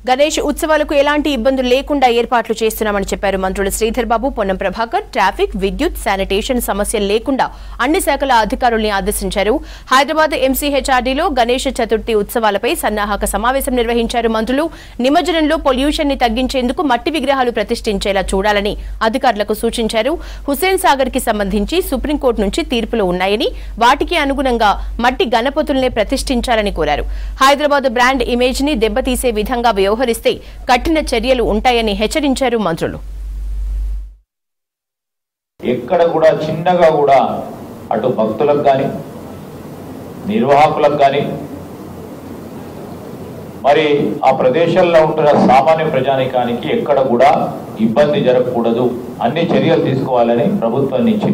గణేష్ ఉత్సవాలకు ఎలాంటి ఇబ్బందులు లేకుండా ఏర్పాట్లు చేస్తున్నామని చెప్పారు మంత్రులు శ్రీధర్ బాబు, పొన్నం ప్రభాకర్. ట్రాఫిక్, విద్యుత్, శానిటేషన్ సమస్యలు లేకుండా అన్ని శాఖల అధికారుల్ని ఆదేశించారు. హైదరాబాద్ ఎంసీహెచ్ఆర్డీలో గణేష్ చతుర్థి ఉత్సవాలపై సన్నాహక సమావేశం నిర్వహించారు మంత్రులు. నిమజ్జనంలో పొల్యూషన్ ని తగ్గించేందుకు మట్టి విగ్రహాలు ప్రతిష్ఠించేలా చూడాలని అధికారులకు సూచించారు. హుస్సేన్ సాగర్ కి సంబంధించి సుప్రీంకోర్టు నుంచి తీర్పులు ఉన్నాయని, వాటికి అనుగుణంగా మట్టి గణపతుల్నే ప్రతిష్ఠించాలని కోరారు. హైదరాబాద్ బ్రాండ్ ఇమేజ్ ని దెబ్బతీసే విధంగా వ్యవహరిస్తే కఠిన చర్యలు ఉంటాయని హెచ్చరించారు మంత్రులు. ఎక్కడ కూడా చిన్నగా కూడా అటు భక్తులకు కానీ నిర్వాహకులకు కానీ మరి ఆ ప్రదేశాల్లో ఉంటున్న సామాన్య ప్రజానికానికి ఎక్కడ కూడా ఇబ్బంది జరగకూడదు, అన్ని చర్యలు తీసుకోవాలని ప్రభుత్వం నుంచి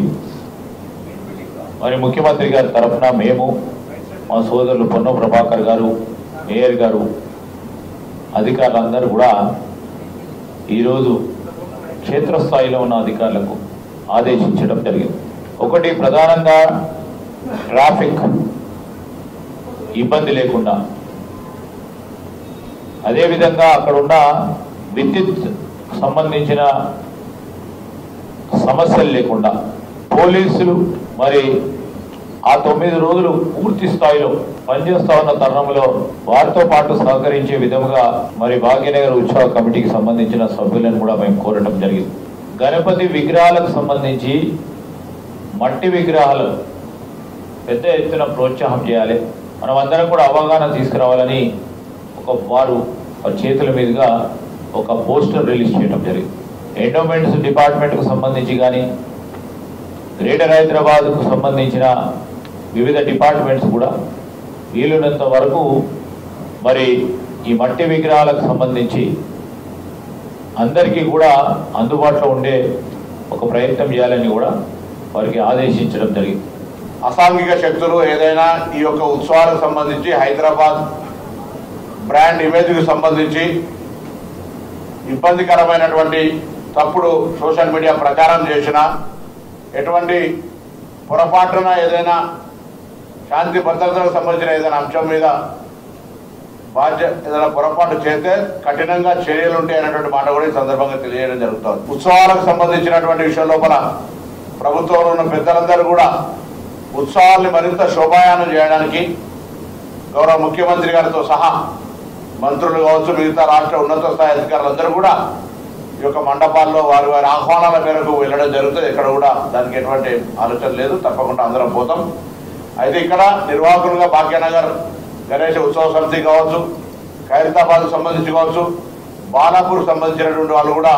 మరి ముఖ్యమంత్రి గారి తరఫున మేము, మా సోదరులు పొన్నం ప్రభాకర్ గారు, మేయర్ గారు, అధికారులందరూ కూడా ఈరోజు క్షేత్రస్థాయిలో ఉన్న అధికారులకు ఆదేశించడం జరిగింది. ఒకటి, ప్రధానంగా ట్రాఫిక్ ఇబ్బంది లేకుండా, అదేవిధంగా అక్కడున్న విద్యుత్ సంబంధించిన సమస్యలు లేకుండా పోలీసులు మరి ఆ 9 రోజులు పూర్తి స్థాయిలో పనిచేస్తా ఉన్న తరుణంలో వారితో పాటు సహకరించే విధంగా మరి భాగ్యనగర్ ఉత్సవ కమిటీకి సంబంధించిన సభ్యులను కూడా మేము కోరడం జరిగింది. గణపతి విగ్రహాలకు సంబంధించి మట్టి విగ్రహాలు పెద్ద ఎత్తున ప్రోత్సాహం చేయాలి, మనం అందరం కూడా అవగాహన తీసుకురావాలని వారి చేతుల మీదుగా ఒక పోస్టర్ రిలీజ్ చేయడం జరిగింది. ఎండోమెంట్స్ డిపార్ట్మెంట్కు సంబంధించి కానీ గ్రేటర్ హైదరాబాద్కు సంబంధించిన వివిధ డిపార్ట్మెంట్స్ కూడా వీలున్నంత వరకు మరి ఈ మట్టి విగ్రహాలకు సంబంధించి అందరికీ కూడా అందుబాటులో ఉండే ఒక ప్రయత్నం చేయాలని కూడా వారికి ఆదేశించడం జరిగింది. అసాంఘిక శక్తులు ఏదైనా ఈ యొక్క ఉత్సవాలకు సంబంధించి హైదరాబాద్ బ్రాండ్ ఇమేజ్కి సంబంధించి ఇబ్బందికరమైనటువంటి తప్పుడు సోషల్ మీడియా ప్రచారం చేసిన, ఎటువంటి పొరపాటున ఏదైనా శాంతి భద్రతలకు సంబంధించిన ఏదైనా అంశం మీద ఏదైనా పొరపాటు చేస్తే కఠినంగా చర్యలు ఉంటాయనేటువంటి మాట కూడా ఈ సందర్భంగా తెలియజేయడం జరుగుతుంది. ఉత్సవాలకు సంబంధించినటువంటి విషయం లోపల ప్రభుత్వంలో ఉన్న పెద్దలందరూ కూడా ఉత్సవాల్ని మరింత శోభాయానం చేయడానికి గౌరవ ముఖ్యమంత్రి గారితో సహా మంత్రులు కావచ్చు, మిగతా రాష్ట్ర ఉన్నత స్థాయి అధికారులందరూ కూడా ఈ యొక్క మండపాల్లో వారి వారి ఆహ్వానాల మేరకు వెళ్ళడం జరుగుతుంది. ఇక్కడ కూడా దానికి ఎటువంటి ఆలోచన లేదు, తప్పకుండా అందరం పోతాం. అయితే ఇక్కడ నిర్వాహకులుగా భాగ్యనగర్ గణేష్ ఉత్సవ సమితి కావచ్చు, ఖైరతాబాద్ సంబంధించి కావచ్చు, బాలాపూర్ సంబంధించినటువంటి వాళ్ళు కూడా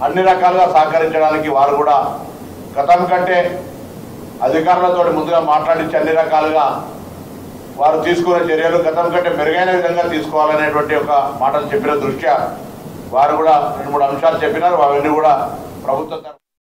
అన్ని రకాలుగా సహకరించడానికి వారు కూడా గతం కంటే అధికారులతో ముందుగా మాట్లాడించి అన్ని రకాలుగా వారు తీసుకునే చర్యలు గతం కంటే మెరుగైన విధంగా తీసుకోవాలనేటువంటి ఒక మాటలు చెప్పిన దృష్ట్యా వారు కూడా 2-3 అంశాలు చెప్పినారు. అవన్నీ కూడా ప్రభుత్వం